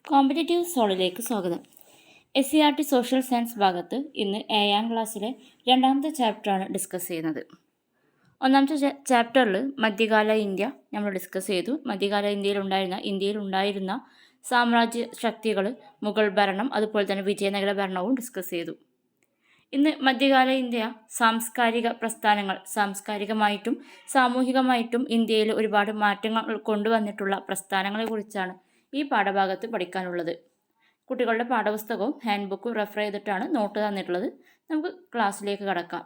Competitive സോളിലേക്ക് സ്വാഗതം. SCERT social science ഭാഗത്ത് ഇന്ന് 7ാം ക്ലാസ്സിലെ രണ്ടാമത്തെ ചാപ്റ്ററാണ് ഡിസ്കസ് ചെയ്യുന്നത്. ഒന്നാമത്തെ ചാപ്റ്ററിൽ മധ്യകാല ഇന്ത്യ നമ്മൾ ഡിസ്കസ് ചെയ്തു. മധ്യകാല ഇന്ത്യയിലുണ്ടായിരുന്ന സാമ്രാജ്യ ശക്തികൾ, മുഗൾ ഭരണം, അതുപോലെ തന്നെ വിജയനഗര ഭരണവും ഡിസ്കസ് ചെയ്തു. ഇന്ന് മധ്യകാല ഇന്ത്യ സാംസ്കാരിക പ്രസ്ഥാനങ്ങൾ, സാംസ്കാരികമായിട്ടും സാമൂഹികമായിട്ടും ഇന്ത്യയിൽ ഒരുപാട് മാറ്റങ്ങൾ കൊണ്ടുവന്നിട്ടുള്ള പ്രസ്ഥാനങ്ങളെക്കുറിച്ചാണ് ഈ പാഠഭാഗത്ത് പഠിക്കാനുള്ളത്. കുട്ടികളുടെ പാഠപുസ്തകവും ഹാൻഡ് ബുക്കും റെഫർ ചെയ്തിട്ടാണ് നോട്ട് തന്നിട്ടുള്ളത്. നമുക്ക് ക്ലാസ്സിലേക്ക് കടക്കാം.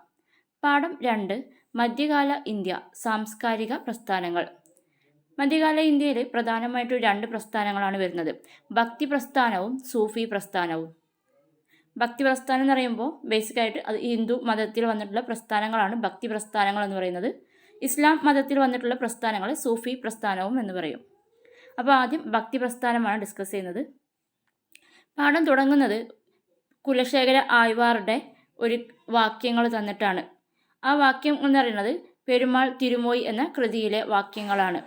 പാഠം 2, മധ്യകാല ഇന്ത്യ സാംസ്കാരിക പ്രസ്ഥാനങ്ങൾ. മധ്യകാല ഇന്ത്യയിൽ പ്രധാനമായിട്ടും 2 പ്രസ്ഥാനങ്ങളാണ് വരുന്നത്: ഭക്തി പ്രസ്ഥാനവും സൂഫി പ്രസ്ഥാനവും. ഭക്തി പ്രസ്ഥാനം എന്ന് പറയുമ്പോൾ ബേസിക്കായിട്ട് അത് ഹിന്ദു മതത്തിൽ വന്നിട്ടുള്ള പ്രസ്ഥാനങ്ങളാണ് ഭക്തി പ്രസ്ഥാനങ്ങൾ എന്ന് പറയുന്നത്. ഇസ്ലാം മതത്തിൽ വന്നിട്ടുള്ള പ്രസ്ഥാനങ്ങളെ സൂഫി പ്രസ്ഥാനവും എന്ന് പറയും. അപ്പോൾ ആദ്യം ഭക്തി പ്രസ്ഥാനമാണ് ഡിസ്കസ് ചെയ്യുന്നത്. പാഠം തുടങ്ങുന്നത് കുലശേഖര ആഴ്വാറുടെ ഒരു വാക്യങ്ങൾ തന്നിട്ടാണ്. ആ വാക്യം എന്ന് പറയുന്നത് പെരുമാൾ തിരുമോയി എന്ന കൃതിയിലെ വാക്യങ്ങളാണ്.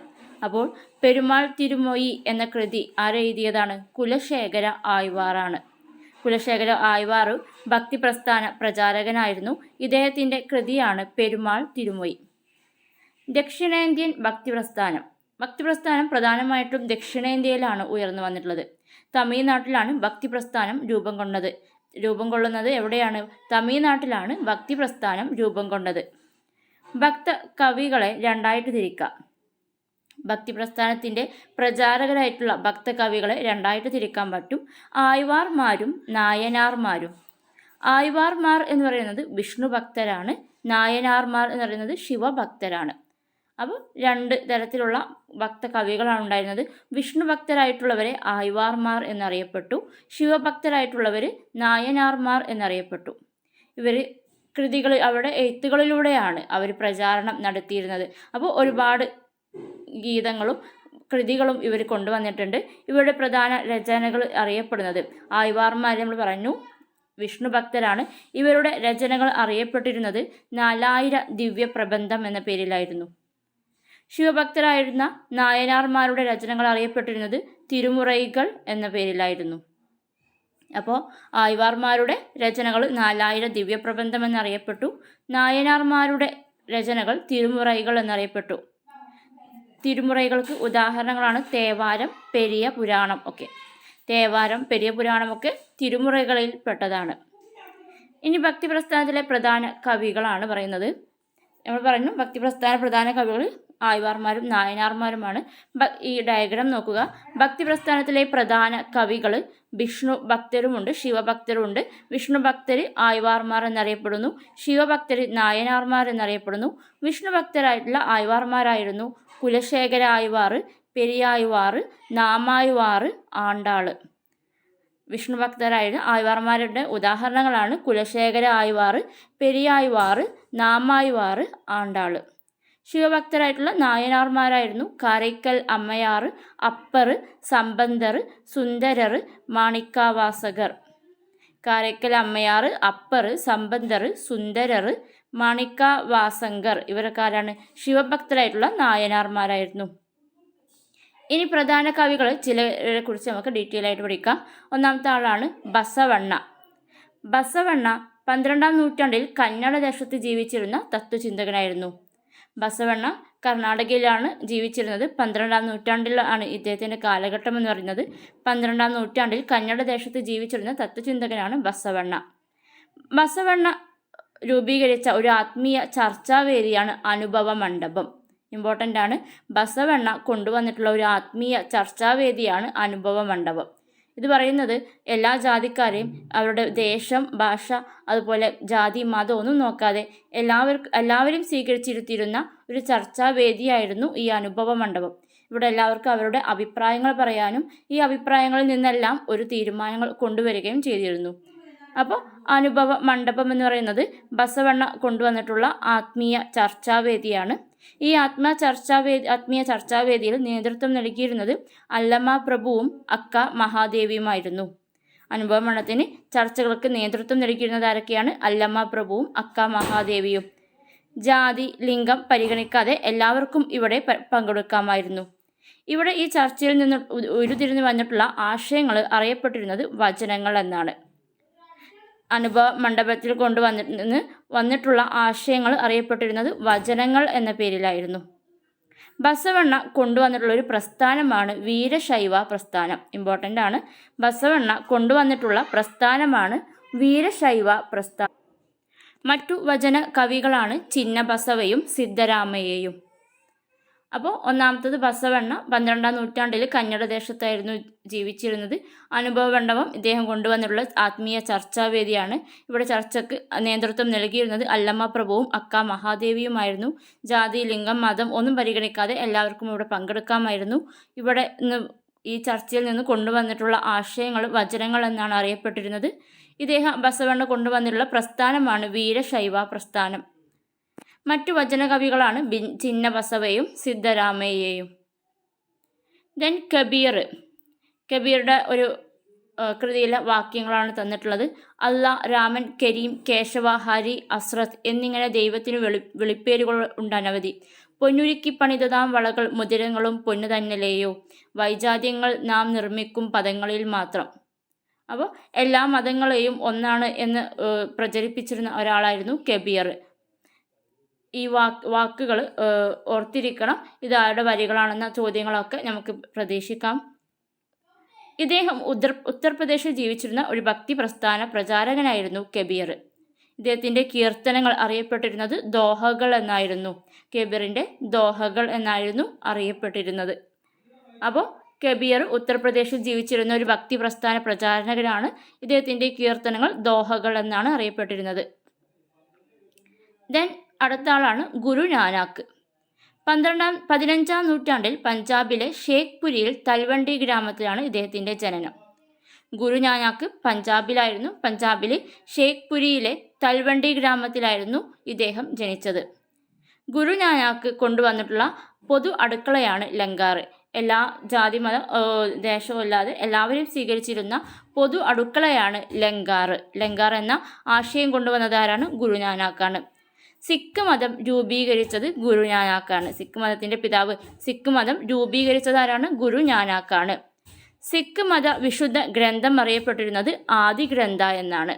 അപ്പോൾ പെരുമാൾ തിരുമോയി എന്ന കൃതി ആരെഴുതിയതാണ്? കുലശേഖര ആഴ്വാറാണ്. കുലശേഖര ആഴ്വാർ ഭക്തി പ്രസ്ഥാന പ്രചാരകനായിരുന്നു. ഇദ്ദേഹത്തിൻ്റെ കൃതിയാണ് പെരുമാൾ തിരുമോയി. ദക്ഷിണേന്ത്യൻ ഭക്തി പ്രസ്ഥാനം പ്രധാനമായിട്ടും ദക്ഷിണേന്ത്യയിലാണ് ഉയർന്നു വന്നിട്ടുള്ളത്. തമിഴ്നാട്ടിലാണ് ഭക്തി പ്രസ്ഥാനം രൂപം കൊള്ളുന്നത്. എവിടെയാണ്? തമിഴ്നാട്ടിലാണ് ഭക്തി പ്രസ്ഥാനം രൂപം കൊണ്ടത്. ഭക്ത കവികളെ രണ്ടായിട്ട് തിരിക്കാം. ഭക്തി പ്രസ്ഥാനത്തിൻ്റെ പ്രചാരകരായിട്ടുള്ള ഭക്ത കവികളെ രണ്ടായിട്ട് തിരിക്കാൻ പറ്റും: ആഴ്വാർമാരും നായനാർമാരും. ആഴ്വാർമാർ എന്ന് പറയുന്നത് വിഷ്ണു ഭക്തരാണ്, നായനാർമാർ എന്ന് പറയുന്നത് ശിവഭക്തരാണ്. അപ്പോൾ 2 തരത്തിലുള്ള ഭക്ത കവികളാണ് ഉണ്ടായിരുന്നത്. വിഷ്ണു ഭക്തരായിട്ടുള്ളവരെ ആഴ്വാർമാർ എന്നറിയപ്പെട്ടു, ശിവഭക്തരായിട്ടുള്ളവർ നായനാർമാർ എന്നറിയപ്പെട്ടു. ഇവർ കൃതികൾ, അവരുടെ എഴുത്തുകളിലൂടെയാണ് അവർ പ്രചാരണം നടത്തിയിരുന്നത്. അപ്പോൾ ഒരുപാട് ഗീതങ്ങളും കൃതികളും ഇവർ കൊണ്ടുവന്നിട്ടുണ്ട്. ഇവരുടെ പ്രധാന രചനകൾ അറിയപ്പെടുന്നത്, ആഴ്വാർമാർ നമ്മൾ പറഞ്ഞു വിഷ്ണു ഭക്തരാണ്. ഇവരുടെ രചനകൾ അറിയപ്പെട്ടിരുന്നത് 4000 ദിവ്യപ്രബന്ധം എന്ന പേരിലായിരുന്നു. ശിവഭക്തരായിരുന്ന നായനാർമാരുടെ രചനകൾ അറിയപ്പെട്ടിരുന്നത് തിരുമുറൈകൾ എന്ന പേരിലായിരുന്നു. അപ്പോൾ ആഴ്വാർമാരുടെ രചനകൾ 4000 ദിവ്യപ്രബന്ധം എന്നറിയപ്പെട്ടു. നായനാർമാരുടെ രചനകൾ തിരുമുറൈകൾ എന്നറിയപ്പെട്ടു. തിരുമുറൈകൾക്ക് ഉദാഹരണങ്ങളാണ് തേവാരം, പെരിയ പുരാണം ഒക്കെ. തേവാരം, പെരിയ പുരാണമൊക്കെ തിരുമുറൈകളിൽ പെട്ടതാണ്. ഇനി ഭക്തി പ്രസ്ഥാനത്തിലെ പ്രധാന കവികളാണ് പറയുന്നത്. നമ്മൾ പറഞ്ഞു ഭക്തി പ്രസ്ഥാന പ്രധാന കവികൾ ആഴ്വാർമാരും നായനാർമാരുമാണ്. ഈ ഡയഗ്രാം നോക്കുക. ഭക്തി പ്രസ്ഥാനത്തിലെ പ്രധാന കവികൾ വിഷ്ണു ഭക്തരുമുണ്ട്, ശിവഭക്തരുമുണ്ട്. വിഷ്ണു ഭക്തർ ആഴ്വാർമാർ എന്നറിയപ്പെടുന്നു, ശിവഭക്തർ നായനാർമാർ എന്നറിയപ്പെടുന്നു. വിഷ്ണു ഭക്തരായിട്ടുള്ള ആഴ്വാർമാരായിരുന്നു കുലശേഖര ആഴ്വാർ, പെരിയാഴ്വാർ, നാമാഴ്വാർ, ആണ്ടാൾ. വിഷ്ണു ഭക്തരായ ആഴ്വാർമാരുടെ ഉദാഹരണങ്ങളാണ് കുലശേഖര ആഴ്വാർ, പെരിയാഴ്വാർ, നാമാഴ്വാർ, ആണ്ടാൾ. ശിവഭക്തരായിട്ടുള്ള നായനാർമാരായിരുന്നു കാരയ്ക്കൽ അമ്മയാർ, അപ്പർ, സമ്പന്തർ, സുന്ദരർ, മാണിക്കാവാസകർ. കാരയ്ക്കൽ അമ്മയാർ, അപ്പർ, സമ്പന്തർ, സുന്ദരർ, മാണിക്കാവാസങ്കർ ഇവരൊക്കെ ആരാണ്? ശിവഭക്തരായിട്ടുള്ള നായനാർമാരായിരുന്നു. ഇനി പ്രധാന കവികൾ ചിലരെ കുറിച്ച് നമുക്ക് ഡീറ്റെയിൽ ആയിട്ട് പഠിക്കാം. ഒന്നാമത്തെ ആളാണ് ബസവണ്ണ. ബസവണ്ണ 12ാം നൂറ്റാണ്ടിൽ കന്നഡ ദേശത്ത് ജീവിച്ചിരുന്ന തത്വചിന്തകനായിരുന്നു. ബസവണ്ണ കർണാടകയിലാണ് ജീവിച്ചിരുന്നത്. 12ാം നൂറ്റാണ്ടിലാണ് ഇദ്ദേഹത്തിൻ്റെ കാലഘട്ടം എന്ന് പറയുന്നത്. 12ാം നൂറ്റാണ്ടിൽ കന്നഡ ദേശത്ത് ജീവിച്ചിരുന്ന തത്വചിന്തകനാണ് ബസവണ്ണ. ബസവണ്ണ രൂപീകരിച്ച ഒരു ആത്മീയ ചർച്ചാവേദിയാണ് അനുഭവ മണ്ഡപം. ഇമ്പോർട്ടൻ്റ് ആണ്. ബസവണ്ണ കൊണ്ടുവന്നിട്ടുള്ള ഒരു ആത്മീയ ചർച്ചാവേദിയാണ് അനുഭവ മണ്ഡപം. ഇത് പറയുന്നത് എല്ലാ ജാതിക്കാരെയും അവരുടെ ദേശം, ഭാഷ, അതുപോലെ ജാതി, മതം ഒന്നും നോക്കാതെ എല്ലാവരും സ്വീകരിച്ചിരുത്തിയിരുന്ന ഒരു ചർച്ചാവേദിയായിരുന്നു ഈ അനുഭവ മണ്ഡപം. ഇവിടെ എല്ലാവർക്കും അവരുടെ അഭിപ്രായങ്ങൾ പറയാനും ഈ അഭിപ്രായങ്ങളിൽ നിന്നെല്ലാം ഒരു തീരുമാനങ്ങൾ കൊണ്ടുവരികയും ചെയ്തിരുന്നു. അപ്പോൾ അനുഭവ മണ്ഡപം എന്ന് പറയുന്നത് ബസവണ്ണ കൊണ്ടുവന്നിട്ടുള്ള ആത്മീയ ചർച്ചാവേദിയാണ്. ഈ ആത്മീയ ചർച്ചാവേദിയിൽ നേതൃത്വം നൽകിയിരുന്നത് അല്ലമ്മ പ്രഭുവും അക്ക മഹാദേവിയുമായിരുന്നു. അനുഭവ മണ്ഡലത്തിന് ചർച്ചകൾക്ക് നേതൃത്വം നൽകിയിരുന്നത് ആരൊക്കെയാണ്? അല്ലമ്മ പ്രഭുവും അക്ക മഹാദേവിയും. ജാതി, ലിംഗം പരിഗണിക്കാതെ എല്ലാവർക്കും ഇവിടെ പങ്കെടുക്കാമായിരുന്നു. ഇവിടെ ഈ ചർച്ചയിൽ നിന്ന് ഉരുത്തിരിഞ്ഞു വന്നിട്ടുള്ള ആശയങ്ങൾ അറിയപ്പെട്ടിരുന്നത് വചനങ്ങൾ എന്നാണ്. അനുഭവ മണ്ഡപത്തിൽ വന്നിട്ടുള്ള ആശയങ്ങൾ അറിയപ്പെട്ടിരുന്നത് വചനങ്ങൾ എന്ന പേരിലായിരുന്നു. ബസവണ്ണ കൊണ്ടുവന്നിട്ടുള്ള ഒരു പ്രസ്ഥാനമാണ് വീരശൈവ പ്രസ്ഥാനം. ഇമ്പോർട്ടൻ്റ് ആണ്. ബസവണ്ണ കൊണ്ടുവന്നിട്ടുള്ള പ്രസ്ഥാനമാണ് വീരശൈവ പ്രസ്ഥാനം. മറ്റു വചന കവികളാണ് ചിന്നബസവയും സിദ്ധരാമയ്യയും. അപ്പോൾ ഒന്നാമത്തത് ബസവണ്ണ 12ാം നൂറ്റാണ്ടിൽ കന്നഡ ദേശത്തായിരുന്നു ജീവിച്ചിരുന്നത്. അനുഭവ മണ്ഡപം ഇദ്ദേഹം കൊണ്ടുവന്നിട്ടുള്ള ആത്മീയ ചർച്ചാവേദിയാണ്. ഇവിടെ ചർച്ചയ്ക്ക് നേതൃത്വം നൽകിയിരുന്നത് അല്ലമ്മ പ്രഭുവും അക്ക മഹാദേവിയുമായിരുന്നു. ജാതി, ലിംഗം, മതം ഒന്നും പരിഗണിക്കാതെ എല്ലാവർക്കും ഇവിടെ പങ്കെടുക്കാമായിരുന്നു. ഇവിടെ ഈ ചർച്ചയിൽ നിന്ന് കൊണ്ടുവന്നിട്ടുള്ള ആശയങ്ങൾ വചനങ്ങൾ എന്നാണ് അറിയപ്പെട്ടിരുന്നത്. ഇദ്ദേഹം ബസവണ്ണ കൊണ്ടുവന്നിട്ടുള്ള പ്രസ്ഥാനമാണ് വീരശൈവ പ്രസ്ഥാനം. മറ്റു വചനകവികളാണ് ചിന്നബസവയും സിദ്ധരാമയ്യയും. ദെൻ കബീറുടെ ഒരു കൃതിയിലെ വാക്യങ്ങളാണ് തന്നിട്ടുള്ളത്. അല്ലാ, രാമൻ, കരീം, കേശവ, ഹരി, അസ്രത്ത് എന്നിങ്ങനെ ദൈവത്തിന് വിളിപ്പേരുകൾ ഉണ്ടനവധി. പൊന്നുരുക്കി പണിതതാം വളകൾ മുതിരങ്ങളും പൊന്നു തന്നലെയോ, വൈജാത്യങ്ങൾ നാം നിർമ്മിക്കും പദങ്ങളിൽ മാത്രം. അപ്പോൾ എല്ലാ മതങ്ങളെയും ഒന്നാണ് എന്ന് പ്രചരിപ്പിച്ചിരുന്ന ഒരാളായിരുന്നു കബീർ. ഈ വാക്കുകൾ ഓർത്തിരിക്കണം. ഇതാരുടെ വരികളാണെന്ന ചോദ്യങ്ങളൊക്കെ നമുക്ക് പ്രതീക്ഷിക്കാം. ഇദ്ദേഹം ഉത്തർപ്രദേശിൽ ജീവിച്ചിരുന്ന ഒരു ഭക്തി പ്രസ്ഥാന പ്രചാരകനായിരുന്നു കബീർ. ഇദ്ദേഹത്തിൻ്റെ കീർത്തനങ്ങൾ അറിയപ്പെട്ടിരുന്നത് ദോഹകൾ എന്നായിരുന്നു. കബീറിൻ്റെ ദോഹകൾ എന്നായിരുന്നു അറിയപ്പെട്ടിരുന്നത്. അപ്പോൾ കബീർ ഉത്തർപ്രദേശിൽ ജീവിച്ചിരുന്ന ഒരു ഭക്തി പ്രസ്ഥാന പ്രചാരകനാണ്. ഇദ്ദേഹത്തിൻ്റെ കീർത്തനങ്ങൾ ദോഹകൾ എന്നാണ് അറിയപ്പെട്ടിരുന്നത്. ദെൻ അടുത്ത ആളാണ് ഗുരു നാനാക്ക്. 15ാം നൂറ്റാണ്ടിൽ പഞ്ചാബിലെ ഷേഖ്പുരിയിൽ തൽവണ്ടി ഗ്രാമത്തിലാണ് ഇദ്ദേഹത്തിൻ്റെ ജനനം. ഗുരു നാനാക്ക് പഞ്ചാബിലായിരുന്നു. പഞ്ചാബിലെ ഷേഖ്പുരിയിലെ തൽവണ്ടി ഗ്രാമത്തിലായിരുന്നു ഇദ്ദേഹം ജനിച്ചത്. ഗുരു നാനാക്ക് കൊണ്ടുവന്നിട്ടുള്ള പൊതു അടുക്കളയാണ് ലങ്കാർ. എല്ലാ ജാതി മത ദേശവും അല്ലാതെ എല്ലാവരും സ്വീകരിച്ചിരുന്ന പൊതു അടുക്കളയാണ് ലങ്കാർ. ലങ്കാർ എന്ന ആശയം കൊണ്ടുവന്നതാരാണ്? ഗുരു നാനാക്കാണ്. സിഖ് മതം രൂപീകരിച്ചത് ഗുരു നാനാക്കാണ്. സിഖ് മതത്തിൻ്റെ പിതാവ്. സിഖ് മതം രൂപീകരിച്ചതാരാണ്? ഗുരു നാനാക്കാണ്. സിഖ് മത വിശുദ്ധ ഗ്രന്ഥം അറിയപ്പെട്ടിരുന്നത് ആദി ഗ്രന്ഥ എന്നാണ്.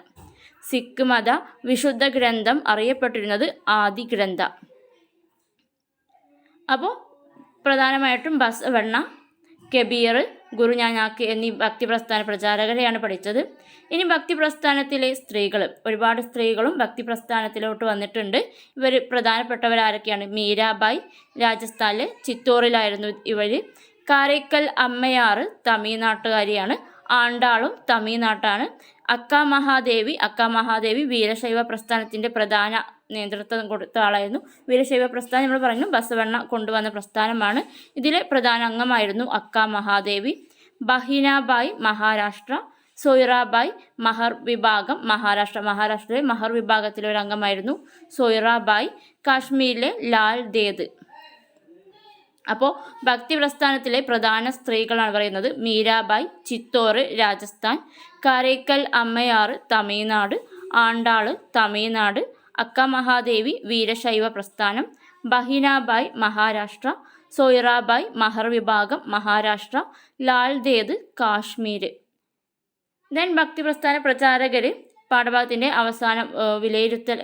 സിഖ് മത വിശുദ്ധ ഗ്രന്ഥം അറിയപ്പെട്ടിരുന്നത് ആദി ഗ്രന്ഥ. അപ്പോൾ പ്രധാനമായിട്ടും ബസവണ്ണ, കബീർ, ഗുരു നാനാക്ക് എന്നീ ഭക്തിപ്രസ്ഥാന പ്രചാരകരെയാണ് പഠിച്ചത്. ഇനി ഭക്തിപ്രസ്ഥാനത്തിലെ സ്ത്രീകൾ, ഒരുപാട് സ്ത്രീകളും ഭക്തിപ്രസ്ഥാനത്തിലോട്ട് വന്നിട്ടുണ്ട്. ഇവർ പ്രധാനപ്പെട്ടവരാരൊക്കെയാണ്? മീരാബായി രാജസ്ഥാനിലെ ചിത്തോറിലായിരുന്നു ഇവർ. കാരൈക്കൽ അമ്മയാർ തമിഴ്നാട്ടുകാരിയാണ്. ആണ്ടാളും തമിഴ്നാട്ടാണ്. അക്ക മഹാദേവി വീരശൈവ പ്രസ്ഥാനത്തിൻ്റെ പ്രധാന നേതൃത്വം കൊടുത്ത ആളായിരുന്നു. വീരശൈവ പ്രസ്ഥാനം നമ്മൾ പറഞ്ഞു ബസവണ്ണ കൊണ്ടുവന്ന പ്രസ്ഥാനമാണ്. ഇതിലെ പ്രധാന അംഗമായിരുന്നു അക്ക മഹാദേവി. ബഹിനാബായി മഹാരാഷ്ട്ര. സോയിറാബായി മഹർ വിഭാഗം മഹാരാഷ്ട്രയിലെ മഹർ വിഭാഗത്തിലെ ഒരു അംഗമായിരുന്നു സോയിറാബായി. കാശ്മീരിലെ ലാൽ ദേദ്. അപ്പോൾ ഭക്തി പ്രസ്ഥാനത്തിലെ പ്രധാന സ്ത്രീകളാണ് പറയുന്നത്. മീരാബായി ചിത്തോർ രാജസ്ഥാൻ, കാരൈക്കൽ അമ്മയാർ തമിഴ്നാട്, ആണ്ടാൾ തമിഴ്നാട്, അക്ക മഹാദേവി വീരശൈവ പ്രസ്ഥാനം, ബഹിനാബായി മഹാരാഷ്ട്ര, സോയിറാബായി മഹർ വിഭാഗം മഹാരാഷ്ട്ര, ലാൽ ദേദ് കാശ്മീർ. ദെൻ ഭക്തിപ്രസ്ഥാന പ്രചാരകർ പാഠഭാഗത്തിൻ്റെ അവസാനം വിലയിരുത്തൽ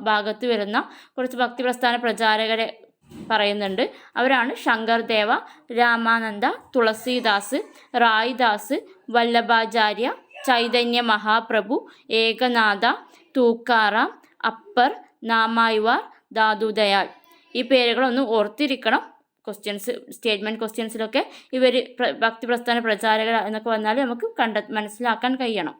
ഭാഗത്ത് വരുന്ന കുറച്ച് ഭക്തിപ്രസ്ഥാന പ്രചാരകരെ പറയുന്നുണ്ട്. അവരാണ് ശങ്കർദേവ, രാമാനന്ദ, തുളസീദാസ്, റായ്ദാസ്, വല്ലഭാചാര്യ, ചൈതന്യ മഹാപ്രഭു, ഏകനാഥ, തൂക്കാറാം, അപ്പർ, നാമായ്വാർ, ദാദുദയാൽ. ഈ പേരുകളൊന്ന് ഓർത്തിരിക്കണം. സ്റ്റേറ്റ്മെൻറ്റ് ക്വസ്റ്റ്യൻസിലൊക്കെ ഇവർ ഭക്തിപ്രസ്ഥാന പ്രചാരകർ എന്നൊക്കെ വന്നാൽ നമുക്ക് മനസ്സിലാക്കാൻ കഴിയണം.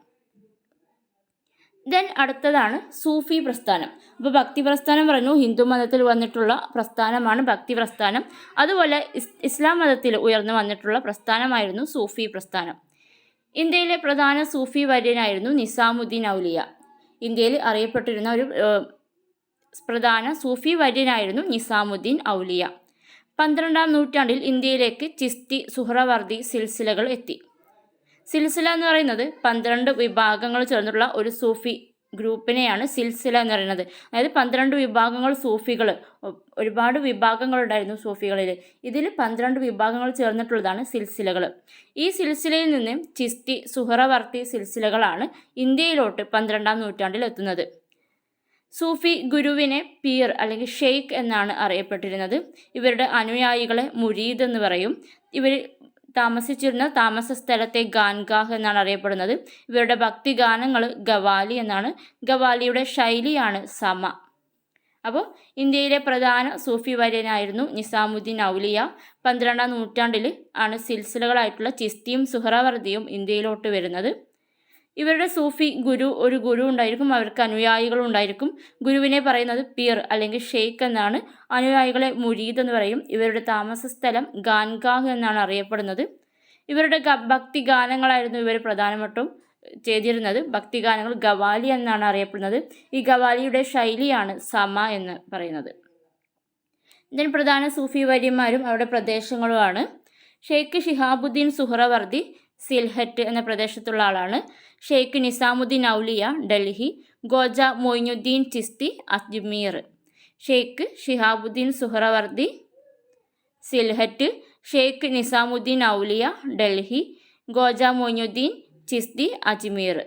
ദെൻ അടുത്തതാണ് സൂഫി പ്രസ്ഥാനം. അപ്പോൾ ഭക്തി പ്രസ്ഥാനം പറഞ്ഞു ഹിന്ദു മതത്തിൽ വന്നിട്ടുള്ള പ്രസ്ഥാനമാണ് ഭക്തി പ്രസ്ഥാനം. അതുപോലെ ഇസ്ലാം മതത്തിൽ ഉയർന്നു വന്നിട്ടുള്ള പ്രസ്ഥാനമായിരുന്നു സൂഫി പ്രസ്ഥാനം. ഇന്ത്യയിലെ പ്രധാന സൂഫി വര്യനായിരുന്നു നിസാമുദ്ദീൻ ഔലിയ. ഇന്ത്യയിൽ അറിയപ്പെട്ടിരുന്ന ഒരു പ്രധാന സൂഫി വര്യനായിരുന്നു നിസാമുദ്ദീൻ ഔലിയ. 12ാം നൂറ്റാണ്ടിൽ ഇന്ത്യയിലേക്ക് ചിസ്തി, സുഹ്റവർദി സിൽസിലകൾ എത്തി. സിൽസില എന്ന് പറയുന്നത് 12 വിഭാഗങ്ങൾ ചേർന്നുള്ള ഒരു സൂഫി ഗ്രൂപ്പിനെയാണ് സിൽസില എന്ന് പറയുന്നത്. അതായത് 12 വിഭാഗങ്ങൾ സൂഫികൾ, ഒരുപാട് വിഭാഗങ്ങളുണ്ടായിരുന്നു സൂഫികളിൽ. ഇതിൽ 12 വിഭാഗങ്ങൾ ചേർന്നിട്ടുള്ളതാണ് സിൽസിലകൾ. ഈ സിൽസിലയിൽ നിന്ന് ചിസ്തി, സുഹറവർത്തി സിൽസിലകളാണ് ഇന്ത്യയിലോട്ട് 12-ാം നൂറ്റാണ്ടിൽ എത്തുന്നത്. സൂഫി ഗുരുവിനെ പീർ അല്ലെങ്കിൽ ഷെയ്ഖ് എന്നാണ് അറിയപ്പെട്ടിരുന്നത്. ഇവരുടെ അനുയായികളെ മുരീദ് എന്ന് പറയും. ഇവർ താമസിച്ചിരുന്ന താമസ സ്ഥലത്തെ ഗാൻഗാഹ് എന്നാണ് അറിയപ്പെടുന്നത്. ഇവരുടെ ഭക്തി ഗാനങ്ങൾ ഗവാലി എന്നാണ്. ഗവാലിയുടെ ശൈലിയാണ് സമ. അപ്പോൾ ഇന്ത്യയിലെ പ്രധാന സൂഫി വര്യനായിരുന്നു നിസാമുദ്ദീൻ ഔലിയ. 12-ാം നൂറ്റാണ്ടിൽ ആണ് സിൽസിലകളായിട്ടുള്ള ചിസ്തിയും സുഹറവർദിയും ഇന്ത്യയിലോട്ട് വരുന്നത്. ഇവരുടെ സൂഫി ഒരു ഗുരു ഉണ്ടായിരിക്കും, അവർക്ക് അനുയായികളും ഉണ്ടായിരിക്കും. ഗുരുവിനെ പറയുന്നത് പീർ അല്ലെങ്കിൽ ഷെയ്ഖ് എന്നാണ്. അനുയായികളെ മുരീദ് എന്ന് പറയും. ഇവരുടെ താമസ സ്ഥലം ഗാൻഗാഹ് എന്നാണ് അറിയപ്പെടുന്നത്. ഇവരുടെ ഭക്തി ഗാനങ്ങളായിരുന്നു ഇവർ പ്രധാനമായിട്ടും ചെയ്തിരുന്നത്. ഭക്തി ഗാനങ്ങൾ ഗവാലി എന്നാണ് അറിയപ്പെടുന്നത്. ഈ ഗവാലിയുടെ ശൈലിയാണ് സമ എന്ന് പറയുന്നത്. ഇതിന് പ്രധാന സൂഫി വര്യന്മാരും അവരുടെ പ്രദേശങ്ങളുമാണ്. ഷെയ്ഖ് ഷിഹാബുദ്ദീൻ സുഹറവർദി സിൽഹറ്റ് എന്ന പ്രദേശത്തുള്ള ആളാണ്. ഷെയ്ഖ് നിസാമുദ്ദീൻ ഔലിയ ഡൽഹി. ഖോജ മൊയ്നുദ്ദീൻ ചിസ്തി അജ്മീർ. ഷെയ്ഖ് ഷിഹാബുദ്ദീൻ സുഹറവർദി സിൽഹറ്റ്. ഷെയ്ഖ് നിസാമുദ്ദീൻ ഔലിയ ഡൽഹി. ഖോജ മൊയ്നുദ്ദീൻ ചിസ്തി അജ്മീർ.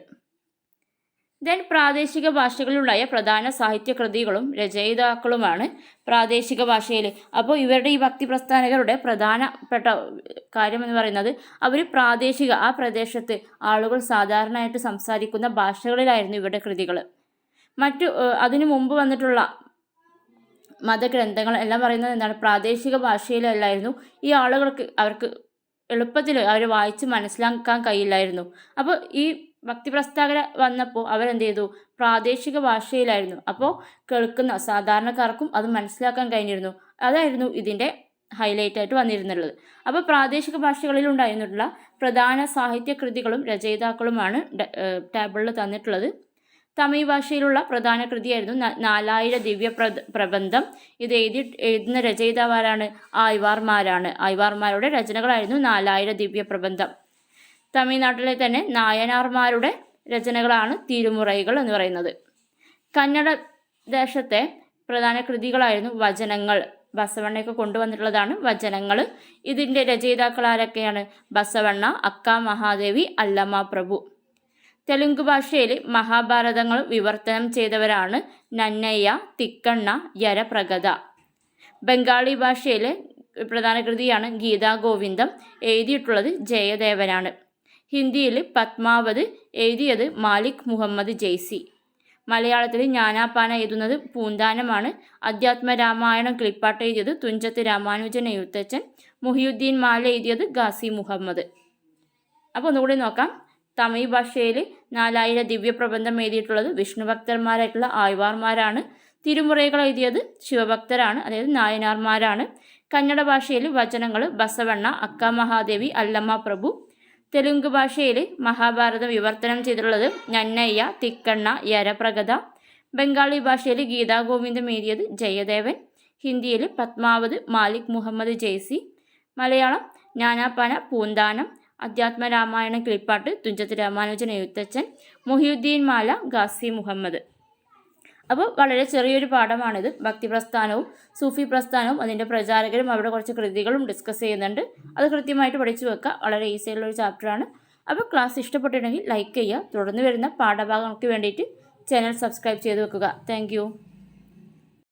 ദെൻ പ്രാദേശിക ഭാഷകളിലുണ്ടായ പ്രധാന സാഹിത്യകൃതികളും രചയിതാക്കളുമാണ് പ്രാദേശിക ഭാഷയിൽ. അപ്പോൾ ഇവരുടെ ഈ ഭക്തി പ്രസ്ഥാനകരുടെ പ്രധാനപ്പെട്ട കാര്യമെന്ന് പറയുന്നത് അവർ പ്രാദേശിക, ആ പ്രദേശത്ത് ആളുകൾ സാധാരണയായിട്ട് സംസാരിക്കുന്ന ഭാഷകളിലായിരുന്നു ഇവരുടെ കൃതികൾ. അതിനു മുമ്പ് വന്നിട്ടുള്ള മതഗ്രന്ഥങ്ങൾ എല്ലാം പറയുന്നത് എന്താണ്, പ്രാദേശിക ഭാഷയിലല്ലായിരുന്നു. ഈ ആളുകൾക്ക് അവർക്ക് എളുപ്പത്തിൽ അവർ വായിച്ച് മനസ്സിലാക്കാൻ കഴിയില്ലായിരുന്നു. അപ്പോൾ ഈ ഭക്തി പ്രസ്ഥാനകർ വന്നപ്പോൾ അവരെന്ത് ചെയ്തു, പ്രാദേശിക ഭാഷയിലായിരുന്നു. അപ്പോൾ കേൾക്കുന്ന സാധാരണക്കാർക്കും അത് മനസ്സിലാക്കാൻ കഴിഞ്ഞിരുന്നു. അതായിരുന്നു ഇതിൻ്റെ ഹൈലൈറ്റ് ആയിട്ട് വന്നിരുന്നുള്ളത്. അപ്പോൾ പ്രാദേശിക ഭാഷകളിൽ ഉണ്ടായിരുന്നിട്ടുള്ള പ്രധാന സാഹിത്യ കൃതികളും രചയിതാക്കളുമാണ് ടേബിളിൽ തന്നിട്ടുള്ളത്. തമിഴ് ഭാഷയിലുള്ള പ്രധാന കൃതിയായിരുന്നു 4000 ദിവ്യ പ്രബന്ധം. ഇത് എഴുതുന്ന രചയിതാവാരാണ്? ആയ്വാർമാരാണ്. ആയ്വാർമാരുടെ രചനകളായിരുന്നു 4000 ദിവ്യ പ്രബന്ധം. തമിഴ്നാട്ടിലെ തന്നെ നായനാർമാരുടെ രചനകളാണ് തിരുമുറൈകൾ എന്ന് പറയുന്നത്. കന്നഡ ദേശത്തെ പ്രധാന കൃതികളായിരുന്നു വചനങ്ങൾ. ബസവണ്ണയൊക്കെ കൊണ്ടുവന്നിട്ടുള്ളതാണ് വചനങ്ങൾ. ഇതിൻ്റെ രചയിതാക്കൾ ആരൊക്കെയാണ്? ബസവണ്ണ, അക്ക മഹാദേവി, അല്ലമ്മ പ്രഭു. തെലുങ്ക് ഭാഷയിൽ മഹാഭാരതങ്ങൾ വിവർത്തനം ചെയ്തവരാണ് നന്നയ്യ, തിക്കണ്ണ, യരപ്രഗത. ബംഗാളി ഭാഷയിലെ പ്രധാന കൃതിയാണ് ഗീതാ ഗോവിന്ദം. എഴുതിയിട്ടുള്ളത് ജയദേവനാണ്. ഹിന്ദിയിൽ പത്മാവത് എഴുതിയത് മാലിക് മുഹമ്മദ് ജയ്സി. മലയാളത്തിൽ ജ്ഞാനാപാന എഴുതുന്നത് പൂന്താനമാണ്. അധ്യാത്മരാമായണം കിളിപ്പാട്ട് എഴുതിയത് തുഞ്ചത്ത് രാമാനുജൻ എഴുത്തച്ഛൻ. മുഹിയുദ്ദീൻ മാല എഴുതിയത് ഗാസി മുഹമ്മദ്. അപ്പോൾ ഒന്നുകൂടി നോക്കാം. തമിഴ് ഭാഷയിൽ 4000 ദിവ്യ പ്രബന്ധം എഴുതിയിട്ടുള്ളത് വിഷ്ണുഭക്തന്മാരായിട്ടുള്ള ആയ്വാർമാരാണ്. തിരുമുറൈകൾ എഴുതിയത് ശിവഭക്തരാണ്, അതായത് നായനാർമാരാണ്. കന്നഡ ഭാഷയിൽ വചനങ്ങൾ ബസവണ്ണ, അക്ക മഹാദേവി, അല്ലമ്മ പ്രഭു. തെലുങ്ക് ഭാഷയിൽ മഹാഭാരതം വിവർത്തനം ചെയ്തിട്ടുള്ളത് നന്നയ്യ, തിക്കണ്ണ, യരപ്രഗത. ബംഗാളി ഭാഷയിൽ ഗീതാ ഗോവിന്ദം എഴുതിയത് ജയദേവൻ. ഹിന്ദിയിൽ പത്മാവത്, മാലിക് മുഹമ്മദ് ജയ്സി. മലയാളം ജ്ഞാനാപാന പൂന്താനം, അധ്യാത്മരാമായണം കിളിപ്പാട്ട് തുഞ്ചത്ത് രാമാനുജൻ എഴുത്തച്ഛൻ. മുഹിയുദ്ദീൻ മാല ഗാസി മുഹമ്മദ്. അപ്പോൾ വളരെ ചെറിയൊരു പാഠമാണിത്. ഭക്തി പ്രസ്ഥാനവും സൂഫി പ്രസ്ഥാനവും അതിൻ്റെ പ്രചാരകരും അവരുടെ കുറച്ച് കൃതികളും ഡിസ്കസ് ചെയ്യുന്നുണ്ട്. അത് കൃത്യമായിട്ട് പഠിച്ചു വെക്കുക. വളരെ ഈസി ആയിട്ടുള്ളൊരു ചാപ്റ്ററാണ്. അപ്പോൾ ക്ലാസ് ഇഷ്ടപ്പെട്ടിട്ടുണ്ടെങ്കിൽ ലൈക്ക് ചെയ്യുക. തുടർന്ന് വരുന്ന പാഠഭാഗങ്ങൾക്ക് വേണ്ടിയിട്ട് ചാനൽ സബ്സ്ക്രൈബ് ചെയ്ത് വെക്കുക. താങ്ക്